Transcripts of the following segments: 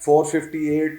458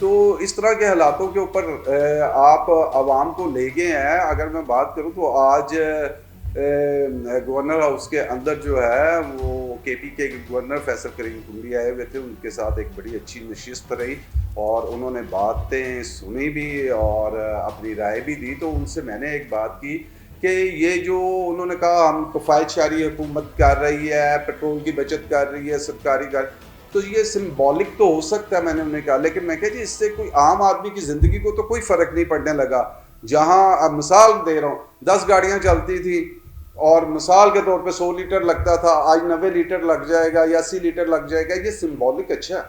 تو اس طرح کے حالاتوں کے اوپر آپ عوام کو لے گئے ہیں. اگر میں بات کروں تو آج گورنر ہاؤس کے اندر جو ہے وہ کے پی کے گورنر فیصل کریم کنڈی آئے ہوئے تھے. ان کے ساتھ ایک بڑی اچھی نشست رہی اور انہوں نے باتیں سنی بھی اور اپنی رائے بھی دی. تو ان سے میں نے ایک بات کی کہ یہ جو انہوں نے کہا ہم کفایت شاری حکومت کر رہی ہے, پیٹرول کی بچت کر رہی ہے, سرکاری کر, تو یہ سمبولک تو ہو سکتا ہے, میں نے انہیں کہا, لیکن میں کہا جی اس سے کوئی عام آدمی کی زندگی کو تو کوئی فرق نہیں پڑنے لگا. جہاں اب مثال دے رہا ہوں 10 گاڑیاں چلتی تھیں اور مثال کے طور پہ 100 لیٹر لگتا تھا, آج 90 لیٹر لگ جائے گا یا 80 لیٹر لگ جائے گا. یہ سمبولک اچھا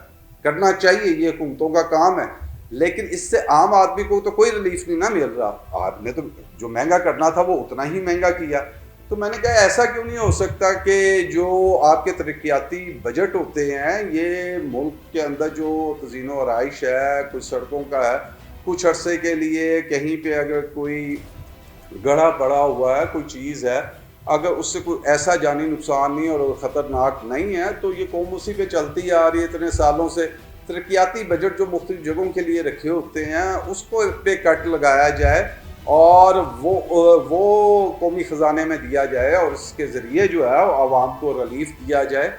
کرنا چاہیے, یہ حکومتوں کا کام ہے, لیکن اس سے عام آدمی کو تو کوئی ریلیف نہیں نہ مل رہا. آپ نے تو جو مہنگا کرنا تھا وہ اتنا ہی مہنگا کیا. تو میں نے کہا ایسا کیوں نہیں ہو سکتا کہ جو آپ کے ترقیاتی بجٹ ہوتے ہیں, یہ ملک کے اندر جو تزئین و آرائش ہے, کچھ سڑکوں کا ہے, کچھ عرصے کے لیے کہیں پہ اگر کوئی گڑھا پڑا ہوا ہے, کوئی چیز ہے, اگر اس سے کوئی ایسا جانی نقصان نہیں اور خطرناک نہیں ہے, تو یہ قوم اسی پہ چلتی آ رہی ہے اتنے سالوں سے. ترقیاتی بجٹ جو مختلف جگہوں کے لیے رکھے ہوتے ہیں اس کو پہ کٹ لگایا جائے اور وہ قومی خزانے میں دیا جائے اور اس کے ذریعے جو ہے عوام کو ریلیف دیا جائے.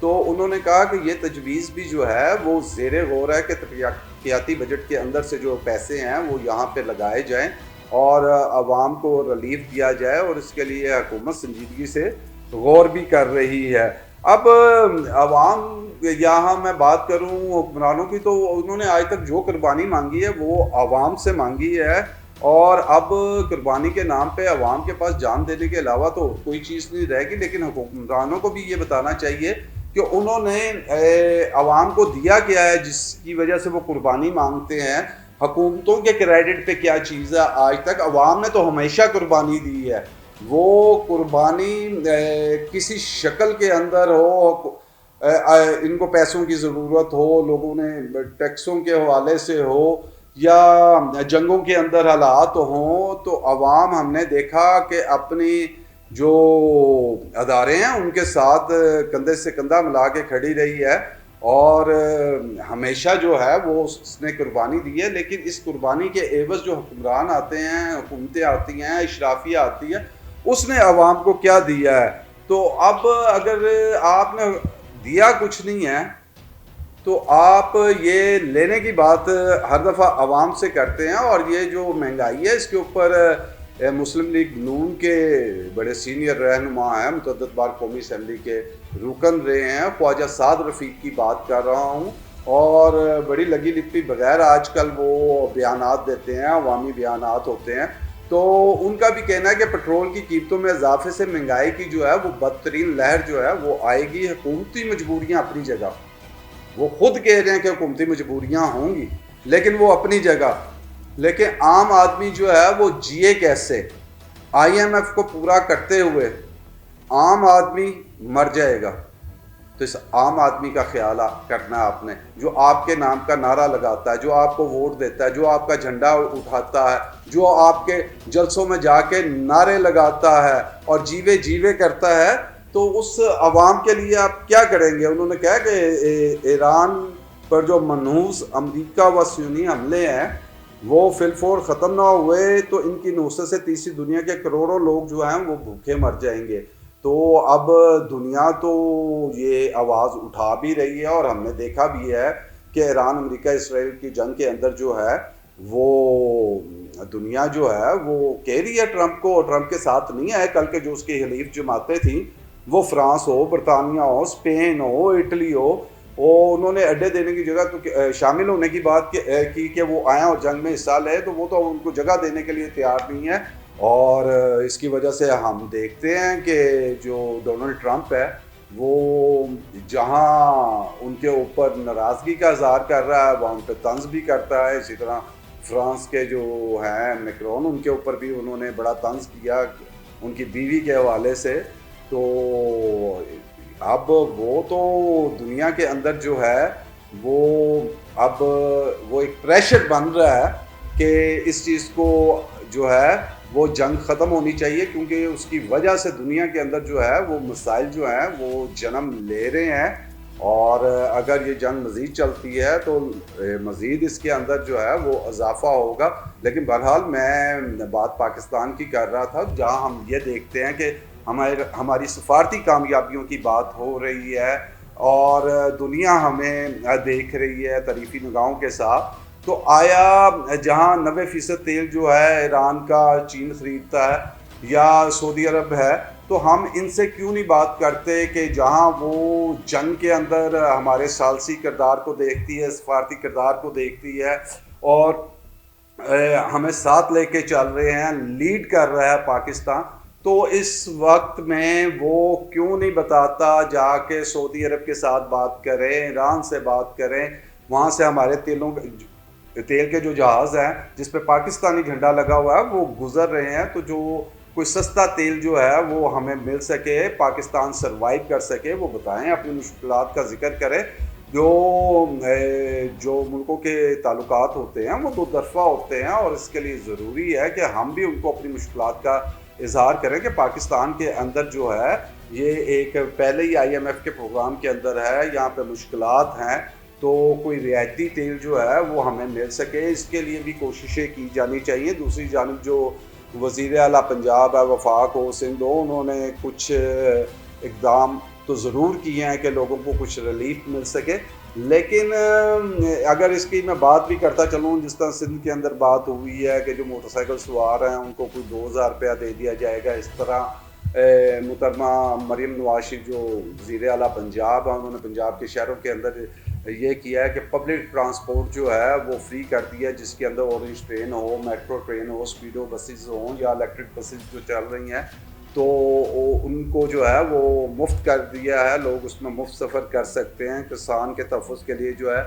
تو انہوں نے کہا کہ یہ تجویز بھی جو ہے وہ زیر غور ہے کہ ترقیاتی بجٹ کے اندر سے جو پیسے ہیں وہ یہاں پہ لگائے جائیں اور عوام کو ریلیف دیا جائے, اور اس کے لیے حکومت سنجیدگی سے غور بھی کر رہی ہے. اب عوام یہاں میں بات کروں حکمرانوں کی, تو انہوں نے آج تک جو قربانی مانگی ہے وہ عوام سے مانگی ہے, اور اب قربانی کے نام پہ عوام کے پاس جان دینے کے علاوہ تو کوئی چیز نہیں رہے گی. لیکن حکمرانوں کو بھی یہ بتانا چاہیے کہ انہوں نے عوام کو دیا کیا ہے جس کی وجہ سے وہ قربانی مانگتے ہیں. حکومتوں کے کریڈٹ پہ کیا چیز ہے؟ آج تک عوام نے تو ہمیشہ قربانی دی ہے. وہ قربانی کسی شکل کے اندر ہو, ان کو پیسوں کی ضرورت ہو, لوگوں نے ٹیکسوں کے حوالے سے ہو, یا جنگوں کے اندر حالات ہوں, تو عوام ہم نے دیکھا کہ اپنی جو ادارے ہیں ان کے ساتھ کندھے سے کندھا ملا کے کھڑی رہی ہے, اور ہمیشہ جو ہے وہ اس نے قربانی دی ہے. لیکن اس قربانی کے عوض جو حکمران آتے ہیں, حکومتیں آتی ہیں, اشرافیہ آتی ہے, اس نے عوام کو کیا دیا ہے؟ تو اب اگر آپ نے دیا کچھ نہیں ہے تو آپ یہ لینے کی بات ہر دفعہ عوام سے کرتے ہیں. اور یہ جو مہنگائی ہے اس کے اوپر مسلم لیگ نون کے بڑے سینئر رہنما ہیں, متعدد بار قومی اسمبلی کے رکن رہے ہیں, خواجہ سعد رفیق کی بات کر رہا ہوں, اور بڑی لگی لپی بغیر آج کل وہ بیانات دیتے ہیں, عوامی بیانات ہوتے ہیں. تو ان کا بھی کہنا ہے کہ پیٹرول کی قیمتوں میں اضافے سے مہنگائی کی جو ہے وہ بدترین لہر جو ہے وہ آئے گی. حکومتی مجبوریاں اپنی جگہ, وہ خود کہہ رہے ہیں کہ حکومتی مجبوریاں ہوں گی لیکن وہ اپنی جگہ, لیکن عام آدمی جو ہے وہ جیے کیسے؟ IMF کو پورا کرتے ہوئے عام آدمی مر جائے گا. تو اس عام آدمی کا خیال کرنا ہے آپ نے, جو آپ کے نام کا نعرہ لگاتا ہے, جو آپ کو ووٹ دیتا ہے, جو آپ کا جھنڈا اٹھاتا ہے, جو آپ کے جلسوں میں جا کے نعرے لگاتا ہے اور جیوے جیوے کرتا ہے, تو اس عوام کے لیے آپ کیا کریں گے؟ انہوں نے کہا کہ ایران پر جو منحوس امریکہ و صہیونی حملے ہیں وہ فی الفور ختم نہ ہوئے تو ان کی نوسط سے تیسری دنیا کے کروڑوں لوگ جو ہیں وہ بھوکے مر جائیں گے. تو اب دنیا تو یہ آواز اٹھا بھی رہی ہے, اور ہم نے دیکھا بھی ہے کہ ایران امریکہ اسرائیل کی جنگ کے اندر جو ہے وہ دنیا جو ہے وہ کہہ رہی ہے ٹرمپ کو, ٹرمپ کے ساتھ نہیں ہے. کل کے جو اس کی حلیف جماعتیں تھیں, وہ فرانس ہو, برطانیہ ہو, اسپین ہو, اٹلی ہو, وہ انہوں نے اڈے دینے کی جگہ تو شامل ہونے کی بات کی کہ وہ آئیں اور جنگ میں حصہ لیں, تو وہ تو ان کو جگہ دینے کے لیے تیار نہیں ہے. اور اس کی وجہ سے ہم دیکھتے ہیں کہ جو ڈونلڈ ٹرمپ ہے وہ جہاں ان کے اوپر ناراضگی کا اظہار کر رہا ہے وہاں ان پہ طنز بھی کرتا ہے. اسی طرح فرانس کے جو ہیں میکرون, ان کے اوپر بھی انہوں نے بڑا طنز کیا ان کی بیوی کے حوالے سے. تو اب وہ تو دنیا کے اندر جو ہے وہ اب وہ ایک پریشر بن رہا ہے کہ اس چیز کو جو ہے وہ جنگ ختم ہونی چاہیے, کیونکہ اس کی وجہ سے دنیا کے اندر جو ہے وہ مسائل جو ہیں وہ جنم لے رہے ہیں. اور اگر یہ جنگ مزید چلتی ہے تو مزید اس کے اندر جو ہے وہ اضافہ ہوگا. لیکن بہرحال میں بات پاکستان کی کر رہا تھا، جہاں ہم یہ دیکھتے ہیں کہ ہماری سفارتی کامیابیوں کی بات ہو رہی ہے اور دنیا ہمیں دیکھ رہی ہے تعریفی نگاہوں کے ساتھ. تو آیا جہاں 90% تیل جو ہے ایران کا چین خریدتا ہے یا سعودی عرب ہے، تو ہم ان سے کیوں نہیں بات کرتے کہ جہاں وہ جنگ کے اندر ہمارے ثالثی کردار کو دیکھتی ہے، سفارتی کردار کو دیکھتی ہے اور ہمیں ساتھ لے کے چل رہے ہیں، لیڈ کر رہا ہے پاکستان. تو اس وقت میں وہ کیوں نہیں بتاتا جا کے سعودی عرب کے ساتھ بات کریں، ایران سے بات کریں، وہاں سے ہمارے تیل کے جو جہاز ہیں جس پہ پاکستانی جھنڈا لگا ہوا ہے وہ گزر رہے ہیں، تو جو کوئی سستا تیل جو ہے وہ ہمیں مل سکے، پاکستان سروائیو کر سکے، وہ بتائیں، اپنی مشکلات کا ذکر کریں. جو ملکوں کے تعلقات ہوتے ہیں وہ دو طرفہ ہوتے ہیں اور اس کے لیے ضروری ہے کہ ہم بھی ان کو اپنی مشکلات کا اظہار کریں کہ پاکستان کے اندر جو ہے یہ ایک پہلے ہی IMF کے پروگرام کے اندر ہے، یہاں پہ مشکلات ہیں، تو کوئی رعایتی تیل جو ہے وہ ہمیں مل سکے، اس کے لیے بھی کوششیں کی جانی چاہیے. دوسری جانب جو وزیر اعلیٰ پنجاب ہے وفاق ہو سندھ ہو، انہوں نے کچھ اقدام تو ضرور کیے ہیں کہ لوگوں کو کچھ ریلیف مل سکے. لیکن اگر اس کی میں بات بھی کرتا چلوں، جس طرح سندھ کے اندر بات ہوئی ہے کہ جو موٹر سائیکل سوار ہیں ان کو کوئی 2000 روپیہ دے دیا جائے گا، اس طرح محترمہ مریم نواز شریف جو وزیر اعلیٰ پنجاب ہیں، انہوں نے پنجاب کے شہروں کے اندر یہ کیا ہے کہ پبلک ٹرانسپورٹ جو ہے وہ فری کر دیا، جس کے اندر اورنج ٹرین ہو، میٹرو ٹرین ہو، اسپیڈو بسز ہوں یا الیکٹرک بسز جو چل رہی ہیں، تو ان کو جو ہے وہ مفت کر دیا ہے، لوگ اس میں مفت سفر کر سکتے ہیں. کسان کے تحفظ کے لیے جو ہے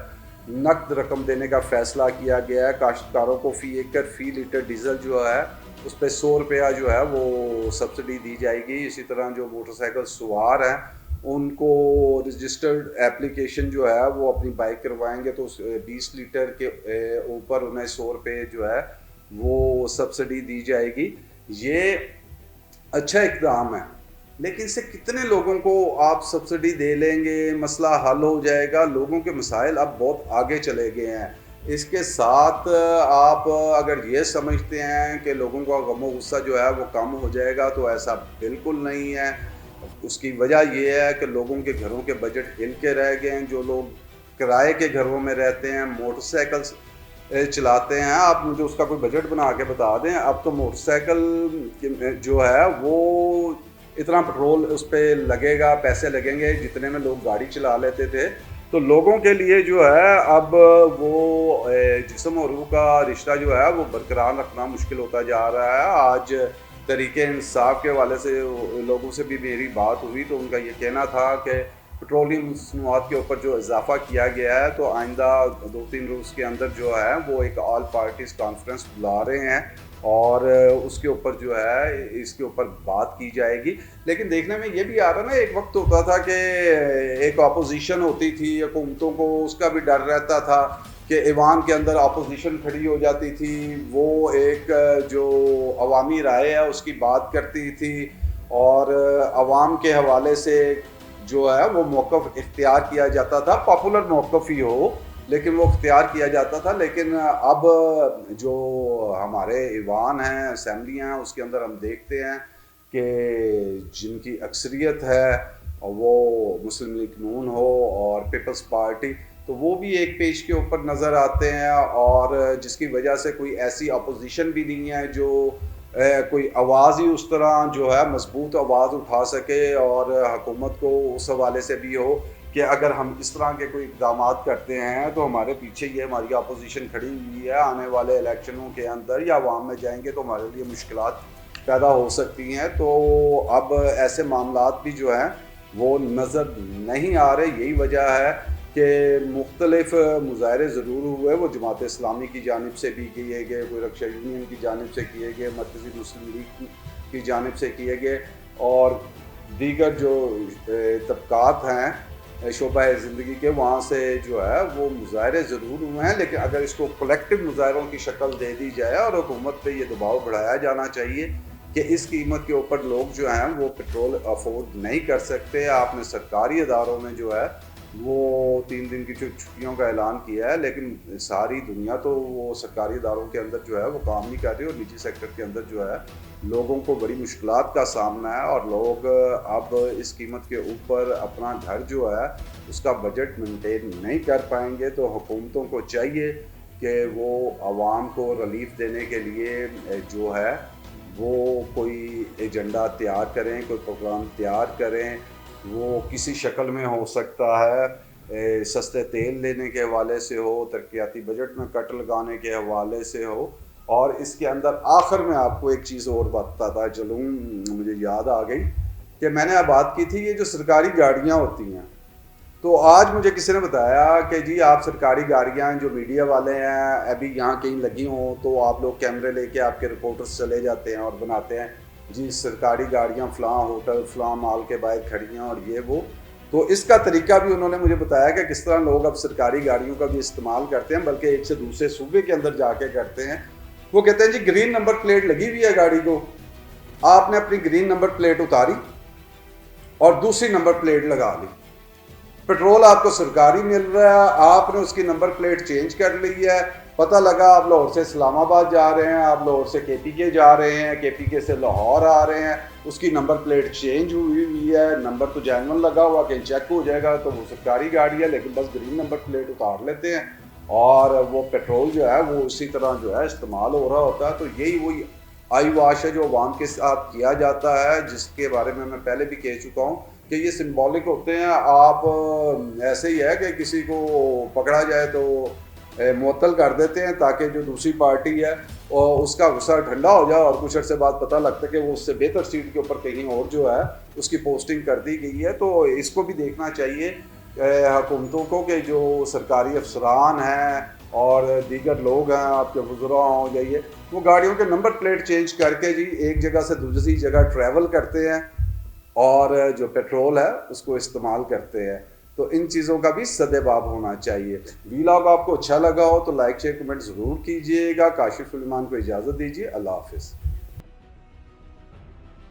نقد رقم دینے کا فیصلہ کیا گیا ہے. کاشتکاروں کو فی ایکڑ فی لیٹر ڈیزل جو ہے اس پہ 100 روپیہ جو ہے وہ سبسڈی دی جائے گی. اسی طرح جو موٹر سائیکل سوار ہیں ان کو رجسٹرڈ اپلیکیشن جو ہے وہ اپنی بائک کروائیں گے تو 20 لیٹر کے اوپر انہیں 100 روپے جو ہے وہ سبسڈی دی جائے گی. یہ اچھا اقدام ہے، لیکن اس سے کتنے لوگوں کو آپ سبسڈی دے لیں گے، مسئلہ حل ہو جائے گا؟ لوگوں کے مسائل اب بہت آگے چلے گئے ہیں. اس کے ساتھ آپ اگر یہ سمجھتے ہیں کہ لوگوں کا غم و غصہ جو ہے وہ کم ہو جائے گا تو ایسا بالکل نہیں ہے. اس کی وجہ یہ ہے کہ لوگوں کے گھروں کے بجٹ ہل کے رہ گئے ہیں. جو لوگ کرائے کے گھروں میں رہتے ہیں، موٹر سائیکل چلاتے ہیں، آپ مجھے اس کا کوئی بجٹ بنا کے بتا دیں. اب تو موٹر سائیکل جو ہے وہ اتنا پٹرول اس پہ لگے گا، پیسے لگیں گے جتنے میں لوگ گاڑی چلا لیتے تھے. تو لوگوں کے لیے جو ہے اب وہ جسم اور روح کا رشتہ جو ہے وہ برقرار رکھنا مشکل ہوتا جا رہا ہے. آج تحریک انصاف کے حوالے سے لوگوں سے بھی میری بات ہوئی تو ان کا یہ کہنا تھا کہ پیٹرولیم مصنوعات کے اوپر جو اضافہ کیا گیا ہے تو آئندہ 2-3 روز کے اندر جو ہے وہ ایک آل پارٹیز کانفرنس بلا رہے ہیں اور اس کے اوپر جو ہے اس کے اوپر بات کی جائے گی. لیکن دیکھنے میں یہ بھی آ رہا نا، ایک وقت ہوتا تھا کہ ایک اپوزیشن ہوتی تھی، حکومتوں کو اس کا بھی ڈر رہتا تھا کہ ایوان کے اندر اپوزیشن کھڑی ہو جاتی تھی، وہ ایک جو عوامی رائے ہے اس کی بات کرتی تھی اور عوام کے حوالے سے جو ہے وہ موقف اختیار کیا جاتا تھا، پاپولر موقف ہی ہو لیکن وہ اختیار کیا جاتا تھا. لیکن اب جو ہمارے ایوان ہیں، اسمبلی ہیں، اس کے اندر ہم دیکھتے ہیں کہ جن کی اکثریت ہے وہ مسلم لیگ نون ہو اور پیپلز پارٹی، تو وہ بھی ایک پیج کے اوپر نظر آتے ہیں اور جس کی وجہ سے کوئی ایسی اپوزیشن بھی نہیں ہے جو کوئی آواز ہی اس طرح جو ہے مضبوط آواز اٹھا سکے اور حکومت کو اس حوالے سے بھی ہو کہ اگر ہم اس طرح کے کوئی اقدامات کرتے ہیں تو ہمارے پیچھے یہ ہماری اپوزیشن کھڑی ہوئی ہے، آنے والے الیکشنوں کے اندر یا عوام میں جائیں گے تو ہمارے لیے مشکلات پیدا ہو سکتی ہیں. تو اب ایسے معاملات بھی جو ہیں وہ نظر نہیں آ رہے. یہی وجہ ہے کہ مختلف مظاہرے ضرور ہوئے، وہ جماعت اسلامی کی جانب سے بھی کیے گئے، کوئی رکشا یونین کی جانب سے کیے گئے، مرکزی مسلم لیگ کی جانب سے کیے گئے اور دیگر جو طبقات ہیں شعبہ زندگی کے وہاں سے جو ہے وہ مظاہرے ضرور ہوئے ہیں. لیکن اگر اس کو کلیکٹیو مظاہروں کی شکل دے دی جائے اور حکومت پہ یہ دباؤ بڑھایا جانا چاہیے کہ اس قیمت کے اوپر لوگ جو ہیں وہ پیٹرول افورڈ نہیں کر سکتے. آپ نے سرکاری اداروں میں جو ہے وہ 3 دن کی چھٹیوں کا اعلان کیا ہے، لیکن ساری دنیا تو وہ سرکاری اداروں کے اندر جو ہے وہ کام نہیں کر رہی، اور نجی سیکٹر کے اندر جو ہے لوگوں کو بڑی مشکلات کا سامنا ہے، اور لوگ اب اس قیمت کے اوپر اپنا گھر جو ہے اس کا بجٹ مینٹین نہیں کر پائیں گے۔ تو حکومتوں کو چاہیے کہ وہ عوام کو ریلیف دینے کے لیے جو ہے وہ کوئی ایجنڈا تیار کریں، کوئی پروگرام تیار کریں۔ وہ کسی شکل میں ہو سکتا ہے، سستے تیل لینے کے حوالے سے ہو، ترقیاتی بجٹ میں کٹ لگانے کے حوالے سے ہو، اور اس کے اندر آخر میں آپ کو ایک چیز اور بتاتا چلوں، مجھے یاد آ گئی کہ میں نے بات کی تھی یہ جو سرکاری گاڑیاں ہوتی ہیں، تو آج مجھے کسی نے بتایا کہ جی آپ سرکاری گاڑیاں جو میڈیا والے ہیں ابھی یہاں کہیں لگی ہوں تو آپ لوگ کیمرے لے کے آپ کے رپورٹرز چلے جاتے ہیں اور بناتے ہیں جی سرکاری گاڑیاں فلاں ہوٹل فلاں مال کے باہر کھڑی ہیں اور یہ وہ۔ تو اس کا طریقہ بھی انہوں نے مجھے بتایا کہ کس طرح لوگ اب سرکاری گاڑیوں کا بھی استعمال کرتے ہیں، بلکہ ایک سے دوسرے صوبے کے اندر جا کے کرتے ہیں۔ وہ کہتے ہیں جی گرین نمبر پلیٹ لگی ہوئی ہے گاڑی کو، آپ نے اپنی گرین نمبر پلیٹ اتاری اور دوسری نمبر پلیٹ لگا لی، پیٹرول آپ کو سرکاری مل رہا ہے، آپ نے اس کی نمبر پلیٹ چینج کر لی ہے، پتہ لگا آپ لاہور سے اسلام آباد جا رہے ہیں، آپ لاہور سے کے پی کے جا رہے ہیں، کے پی کے سے لاہور آ رہے ہیں، اس کی نمبر پلیٹ چینج ہوئی ہے، نمبر تو جینون لگا ہوا، کہیں چیک ہو جائے گا تو وہ سرکاری گاڑی ہے، لیکن بس گرین نمبر پلیٹ اتار لیتے ہیں، اور وہ پیٹرول جو ہے وہ اسی طرح جو ہے استعمال ہو رہا ہوتا ہے۔ تو یہی وہی آئی واش ہے جو عوام کے ساتھ کیا جاتا ہے، جس کے بارے میں پہلے بھی کہہ چکا ہوں کہ یہ سمبولک ہوتے ہیں۔ آپ ایسے ہی ہے کہ کسی کو پکڑا جائے تو معطل کر دیتے ہیں تاکہ جو دوسری پارٹی ہے اور اس کا غصہ ٹھنڈا ہو جائے، اور کچھ عرصے بعد پتہ لگتا ہے کہ وہ اس سے بہتر سیٹ کے اوپر کہیں اور جو ہے اس کی پوسٹنگ کر دی گئی ہے۔ تو اس کو بھی دیکھنا چاہیے حکومتوں کو کہ جو سرکاری افسران ہیں اور دیگر لوگ ہیں، آپ کے وزراء ہوں جائیے، وہ گاڑیوں کے نمبر پلیٹ چینج کر کے جی ایک جگہ سے دوسری جگہ ٹریول کرتے ہیں اور جو پیٹرول ہے اس کو استعمال کرتے ہیں۔ تو ان چیزوں کا بھی سدباب ہونا چاہیے۔ ویلاگ آپ کو اچھا لگا ہو تو لائک شیئر کمنٹ ضرور کیجیے گا۔ کاشف سلیمان کو اجازت دیجیے، اللہ حافظ۔